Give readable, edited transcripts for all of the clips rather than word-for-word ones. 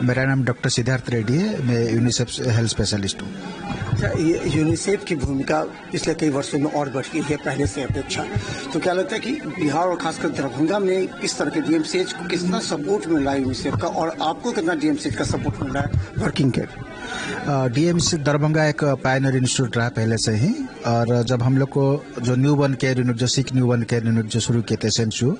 मेरा नाम डॉक्टर सिद्धार्थ रेड्डी है। मैं यूनिसेफ हेल्थ स्पेशलिस्ट हूँ। अच्छा, ये यूनिसेफ की भूमिका पिछले कई वर्षों में और बढ़ गई है पहले से अपेक्षा। तो क्या लगता है कि बिहार और खासकर दरभंगा में किस तरह के डीएमसीएच को कितना सपोर्ट मिल रहा है यूनिसेफ का, और आपको कितना डीएमसीएच का सपोर्ट मिल रहा है वर्किंग के? डीएमसी दरभंगा एक पायनियर इंस्टीट्यूट रहा पहले से ही, और जब हम लोग को जो न्यू बर्न केयर यूनिट, जो सिक न्यू बर्न केयर यूनिट जो शुरू किए थे एसएनसीयू,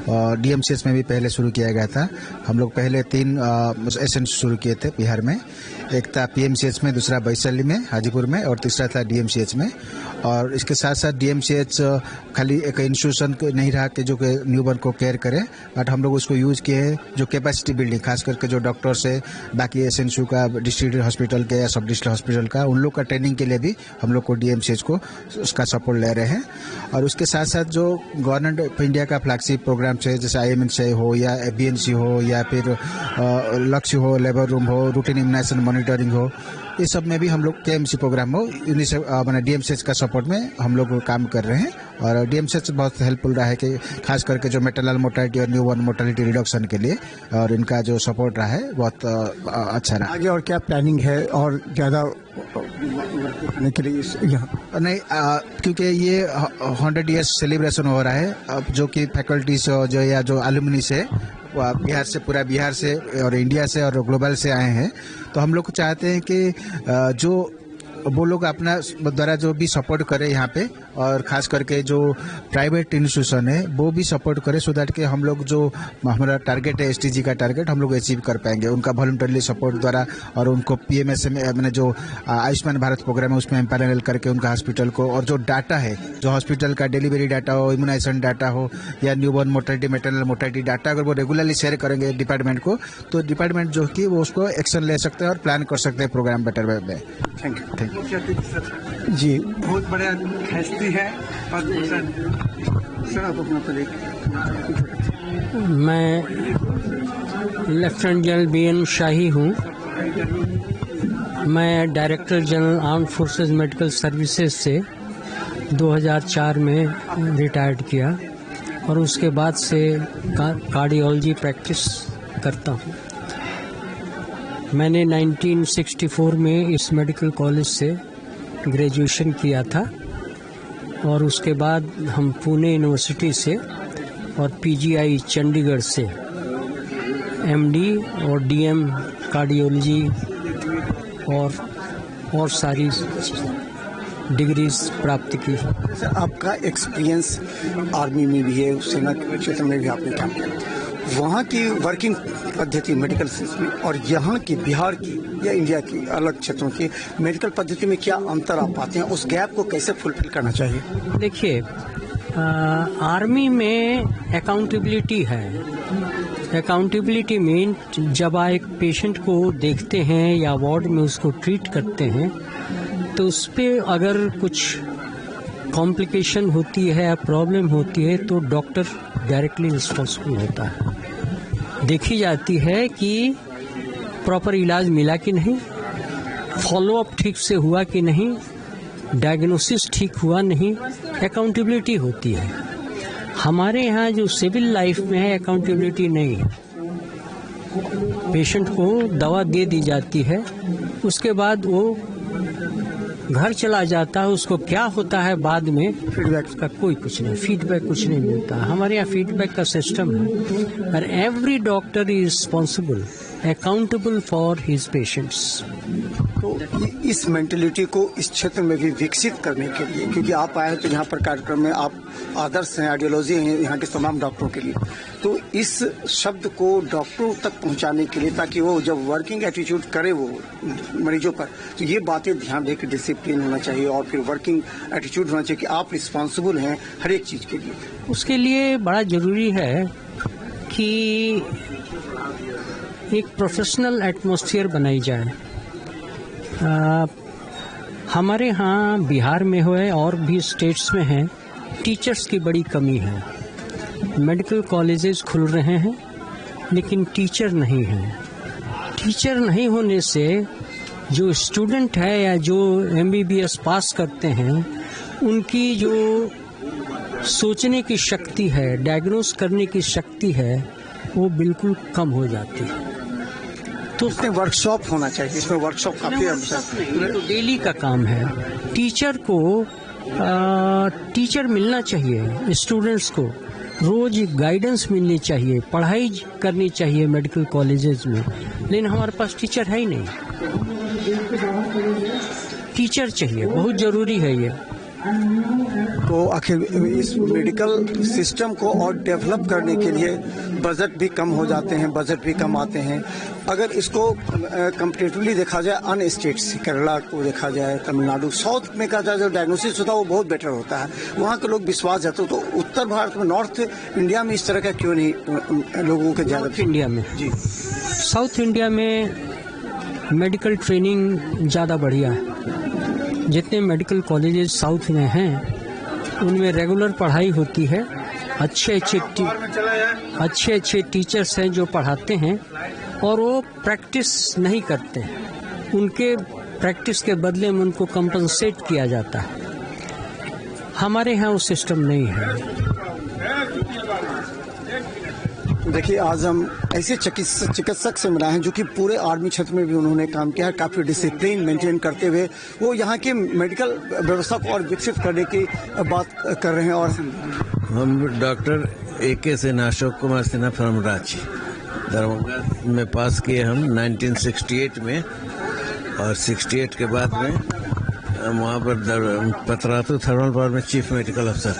डीएमसीएच में भी पहले शुरू किया गया था। हम लोग पहले 3 एसएनसीयू शुरू किए थे बिहार में। एक था पीएमसीएच में, दूसरा वैशाली में, हाजीपुर में, और तीसरा था डीएमसीएच में। और इसके साथ साथ डीएमसीएच खाली एक इंस्टीट्यूशन नहीं रहा कि जो न्यू बर्न को केयर करे, बट हम लोग उसको यूज किए हैं जो कैपेसिटी बिल्डिंग, खास करके जो डॉक्टर्स है बाकी एसएनसीयू का, डिस्ट्रिक्ट हॉस्पिटल के या सब डिस्ट्रिक्ट हॉस्पिटल का, उन लोग का ट्रेनिंग के लिए भी हम लोग को डीएमसीएच को उसका सपोर्ट ले रहे हैं। और उसके साथ साथ जो गवर्नमेंट ऑफ इंडिया का फ्लैगशिप प्रोग्राम है, जैसे IMNC हो या बीएनसी हो या फिर लक्ष्य हो, लेबर रूम हो, रूटीन इम्यूनाइजेशन मॉनिटरिंग हो, ये सब में भी हम लोग KMC प्रोग्राम हो यूनिसेफ मैंने डीएमसीएच का सपोर्ट में हम लोग काम कर रहे हैं। और डीएमसीएच बहुत हेल्पफुल रहा है कि खास करके जो मैटरनल मोर्टेलिटी और न्यू बॉर्न मोर्टेलिटी रिडक्शन के लिए, और इनका जो सपोर्ट रहा है बहुत अच्छा रहा। आगे और क्या प्लानिंग है और ज़्यादा करने के लिए यहाँ? नहीं, क्योंकि ये 100 ईयर्स सेलिब्रेशन हो रहा है, अब जो कि फैकल्टीज जो या जो एलुमनी से बिहार से, पूरा बिहार से और इंडिया से और ग्लोबल से आए हैं, तो हम लोग चाहते हैं कि जो वो लोग अपना द्वारा जो भी सपोर्ट करे यहाँ पे, और खास करके जो प्राइवेट इंस्टीट्यूशन है वो भी सपोर्ट करे, सो दैट कि हम लोग जो हमारा टारगेट है SDG का टारगेट हम लोग अचीव कर पाएंगे उनका वॉलंटरली सपोर्ट द्वारा। और उनको PMS में मैंने जो आयुष्मान भारत प्रोग्राम है उसमें एम्पैनल करके उनका हॉस्पिटल को, और जो डाटा है, जो हॉस्पिटल का डिलीवरी डाटा हो, इम्यूनाइजेशन डाटा हो या newborn mortality, maternal mortality data, अगर वो रेगुलरली शेयर करेंगे डिपार्टमेंट को, तो डिपार्टमेंट जो कि वो उसको एक्शन ले सकते हैं और प्लान कर सकते हैं प्रोग्राम बेटर वे में। थैंक यू जी। बहुत बड़ा हस्ती है। सर आप अपना परिचय। मैं लेफ्टिनेंट जनरल BN शाही हूँ। मैं director general armed forces medical services से 2004 में रिटायर्ड किया, और उसके बाद से कार्डियोलॉजी प्रैक्टिस करता हूँ। मैंने 1964 में इस मेडिकल कॉलेज से ग्रेजुएशन किया था, और उसके बाद हम पुणे यूनिवर्सिटी से और PGI चंडीगढ़ से MD और DM कार्डियोलॉजी और सारी डिग्रीज प्राप्त की। सर आपका एक्सपीरियंस आर्मी में भी है, सेना के क्षेत्र में भी आपने काम किया, वहाँ की वर्किंग पद्धति मेडिकल सिस्टम और यहाँ की बिहार की या इंडिया की अलग क्षेत्रों की मेडिकल पद्धति में क्या अंतर आप पाते हैं? उस गैप को कैसे फुलफिल करना चाहिए? देखिए, आर्मी में अकाउंटेबिलिटी है। अकाउंटेबिलिटी मीन जब आप एक पेशेंट को देखते हैं या वार्ड में उसको ट्रीट करते हैं, तो उस पर अगर कुछ कॉम्प्लिकेशन होती है या प्रॉब्लम होती है तो डॉक्टर डायरेक्टली रिस्पॉन्सिबल होता है। देखी जाती है कि प्रॉपर इलाज मिला कि नहीं, फॉलोअप ठीक से हुआ कि नहीं, डायग्नोसिस ठीक हुआ नहीं, अकाउंटेबिलिटी होती है। हमारे यहाँ जो सिविल लाइफ में है अकाउंटेबिलिटी नहीं है। पेशेंट को दवा दे दी जाती है, उसके बाद वो घर चला जाता है, उसको क्या होता है बाद में फीडबैक का कोई कुछ नहीं, फीडबैक कुछ नहीं मिलता। हमारे यहाँ फीडबैक का सिस्टम है, और every doctor is responsible, accountable for his patients. तो इस मेंटेलिटी को इस क्षेत्र में भी विकसित करने के लिए, क्योंकि आप आए तो यहाँ पर कार्यक्रम में आप आदर्श हैं, आइडियोलॉजी हैं यहाँ के तमाम डॉक्टरों के लिए, तो इस शब्द को डॉक्टरों तक पहुँचाने के लिए, ताकि वो जब वर्किंग एटीट्यूड करे वो मरीजों पर, तो ये बातें ध्यान दे कि डिसिप्लिन होना चाहिए और फिर वर्किंग एटीट्यूड होना चाहिए कि आप रिस्पॉन्सिबल हैं हर एक चीज़ के लिए। उसके लिए बड़ा ज़रूरी है कि एक प्रोफेशनल एटमॉस्फेयर बनाई जाए। हमारे यहाँ बिहार में हो और भी स्टेट्स में है, टीचर्स की बड़ी कमी है। मेडिकल कॉलेजेस खुल रहे हैं लेकिन टीचर नहीं हैं। टीचर नहीं होने से जो स्टूडेंट है या जो MBBS पास करते हैं, उनकी जो सोचने की शक्ति है, डायग्नोस करने की शक्ति है, वो बिल्कुल कम हो जाती है। तो इसमें वर्कशॉप होना चाहिए, इसमें वर्कशॉप काफी ये तो डेली का काम है। टीचर को टीचर मिलना चाहिए, स्टूडेंट्स को रोज गाइडेंस मिलनी चाहिए, पढ़ाई करनी चाहिए मेडिकल कॉलेजेस में, लेकिन हमारे पास टीचर है ही नहीं। टीचर चाहिए, बहुत जरूरी है ये। तो आखिर इस मेडिकल सिस्टम को और डेवलप करने के लिए बजट भी कम हो जाते हैं, बजट भी कम आते हैं। अगर इसको कंपेरेटिवली देखा जाए अन्य स्टेट्स, केरला को देखा जाए, तमिलनाडु, साउथ में का जो डायग्नोसिस होता है वो बहुत बेटर होता है, वहाँ के लोग विश्वास जाते हैं। तो उत्तर भारत में, नॉर्थ इंडिया में इस तरह का क्यों नहीं लोगों के ज़्यादा? साउथ इंडिया में जी, साउथ इंडिया में मेडिकल ट्रेनिंग ज़्यादा बढ़िया है। जितने मेडिकल कॉलेजेस साउथ में हैं उनमें रेगुलर पढ़ाई होती है, अच्छे अच्छे टीचर्स हैं जो पढ़ाते हैं, और वो प्रैक्टिस नहीं करते हैं, उनके प्रैक्टिस के बदले में उनको कंपनसेट किया जाता है। हमारे यहाँ वो सिस्टम नहीं है। देखिए आज हम ऐसे चिकित्सक से मिला हैं जो कि पूरे आर्मी क्षेत्र में भी उन्होंने काम किया है, काफ़ी डिसिप्लिन मेंटेन करते हुए वो यहाँ की मेडिकल व्यवस्था को और विकसित करने की बात कर रहे हैं। और हम doctor AK Sinha, Ashok Kumar Sinha from Ranchi, Darbhanga में पास किए हम 1968 में, और 68 के बाद में हम वहाँ पर पतरातू थर्मल पावर में चीफ मेडिकल अफसर।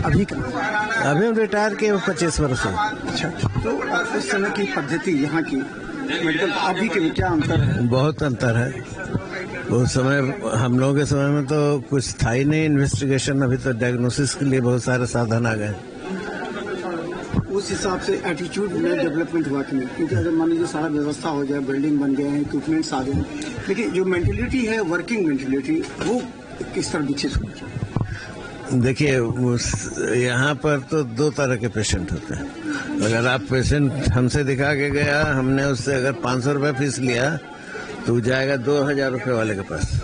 अभी हम रिटायर किए 25 वर्ष हो। अच्छा, तो उस समय की पद्धति यहाँ की मेडिकल अभी के क्या अंतर है? बहुत अंतर है। उस समय हम लोगों के समय में तो कुछ था ही नहीं इन्वेस्टिगेशन, अभी तो डायग्नोसिस के लिए बहुत सारे साधन आ गए। उस हिसाब से एटीट्यूड में डेवलपमेंट हुआ कि नहीं? क्योंकि अगर मान लीजिए सारा व्यवस्था हो जाए, बिल्डिंग बन गए हैं, इक्विपमेंट्स आ गए हैं, लेकिन जो मेंटेलिटी है, वर्किंग मेंटेलिटी, वो किस तरह विकसित होनी चाहिए? देखिए यहाँ पर तो 2 तरह के पेशेंट होते हैं। अगर आप पेशेंट हमसे दिखा के गया, हमने उससे अगर 500 रुपये फीस लिया तो जाएगा 2000 रुपये वाले के पास,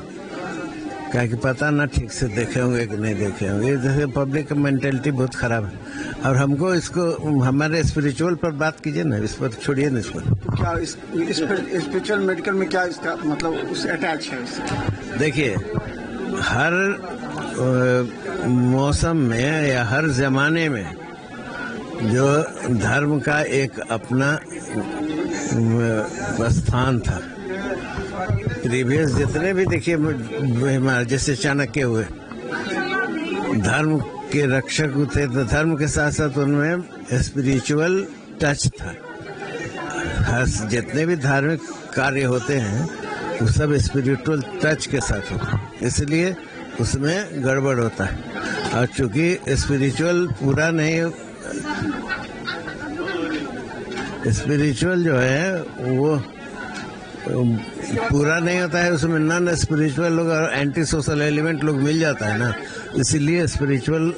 क्या कि पता ना ठीक से देखे होंगे कि नहीं देखे होंगे। जैसे पब्लिक का मेंटेलिटी बहुत खराब है। और हमको इसको हमारे स्पिरिचुअल पर बात कीजिए ना, इस पर छोड़िए ना। इस पर क्या स्पिरिचुअल मेडिकल में क्या इसका मतलब उस अटैच है? देखिए हर मौसम में या हर जमाने में जो धर्म का एक अपना स्थान था। प्रीवियस जितने भी देखिए जैसे चाणक्य हुए, धर्म के रक्षक थे, तो धर्म के साथ साथ उनमें स्पिरिचुअल टच था। हर जितने भी धार्मिक कार्य होते हैं वो सब स्पिरिचुअल टच के साथ होते हैं, इसलिए उसमें गड़बड़ होता है। और चूंकि स्पिरिचुअल पूरा नहीं, स्पिरिचुअल जो है वो पूरा नहीं होता है, उसमें नॉन स्पिरिचुअल लोग और एंटी सोशल एलिमेंट लोग मिल जाता है ना, इसीलिए स्पिरिचुअल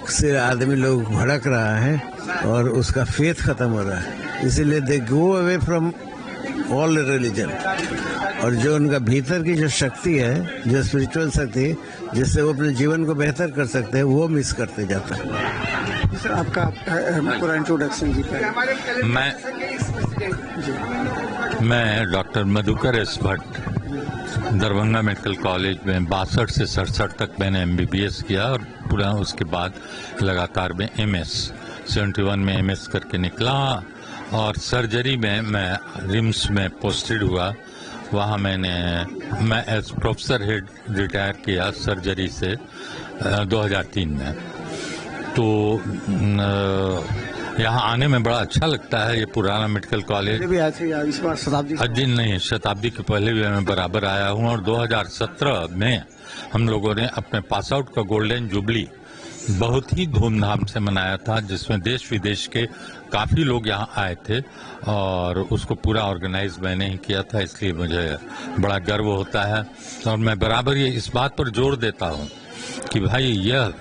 से आदमी लोग भड़क रहा है और उसका फेथ खत्म हो रहा है। इसीलिए they go away from all religion, और जो उनका भीतर की जो शक्ति है, जो स्पिरिचुअल शक्ति जिससे वो अपने जीवन को बेहतर कर सकते हैं, वो मिस करते जाता है। सर आपका पूरा इंट्रोडक्शन जी। मैं doctor Madhukar S Bhatt, Darbhanga medical college में 62 से 67 तक मैंने MBBS किया, और पूरा उसके बाद लगातार में MS 71 में MS करके निकला, और सर्जरी में मैं रिम्स में पोस्टेड हुआ। वहाँ मैं एज प्रोफेसर हेड रिटायर किया सर्जरी से 2003 में। तो यहाँ आने में बड़ा अच्छा लगता है। ये पुराना मेडिकल कॉलेज भी आए थे इस बार शताब्दी? दिन नहीं, शताब्दी के पहले भी मैं बराबर आया हूँ। और 2017 में हम लोगों ने अपने पास आउट का गोल्डन जुबली बहुत ही धूमधाम से मनाया था, जिसमें देश विदेश के काफ़ी लोग यहाँ आए थे, और उसको पूरा ऑर्गेनाइज मैंने ही किया था, इसलिए मुझे बड़ा गर्व होता है। और मैं बराबर ये इस बात पर जोर देता हूँ कि भाई यह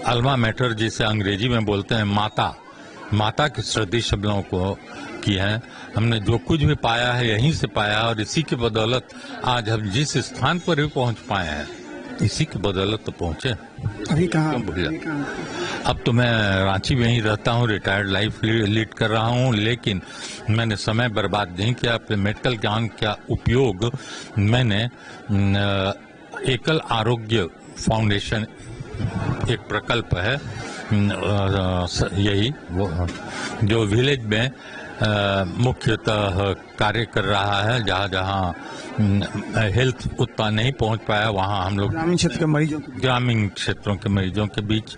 अल्मा मैटर जिसे अंग्रेजी में बोलते हैं माता की सदृश हम लोगों को की है। हमने जो कुछ भी पाया है यहीं से पाया, और इसी की बदौलत आज हम जिस स्थान पर भी पहुँच पाए हैं इसी की बदौलत तो पहुंचे। अभी कहाँ क्यों भूला? अब तो मैं रांची में ही रहता हूँ, रिटायर्ड लाइफ लीड कर रहा हूँ, लेकिन मैंने समय बर्बाद नहीं किया। अपने मेडिकल ज्ञान का उपयोग मैंने एकल आरोग्य फाउंडेशन एक प्रकल्प है, यही वो जो विलेज में मुख्यतः कार्य कर रहा है। जहाँ जहाँ हेल्थ उत्पाद नहीं पहुंच पाया, वहाँ हम लोग ग्रामीण क्षेत्र के मरीजों ग्रामीण क्षेत्रों के मरीजों के बीच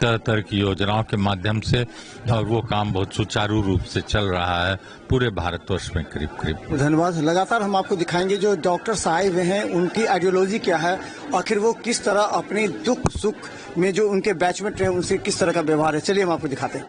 तरह तरह की योजनाओं के माध्यम से, और वो काम बहुत सुचारू रूप से चल रहा है पूरे भारतवर्ष में करीब करीब। धन्यवाद। लगातार हम आपको दिखाएंगे जो डॉक्टर्स आए हुए हैं उनकी आइडियोलॉजी क्या है, आखिर वो किस तरह अपने दुख सुख में जो उनके बैचमेट रहे उनसे किस तरह का व्यवहार है। चलिए हम आपको दिखाते हैं।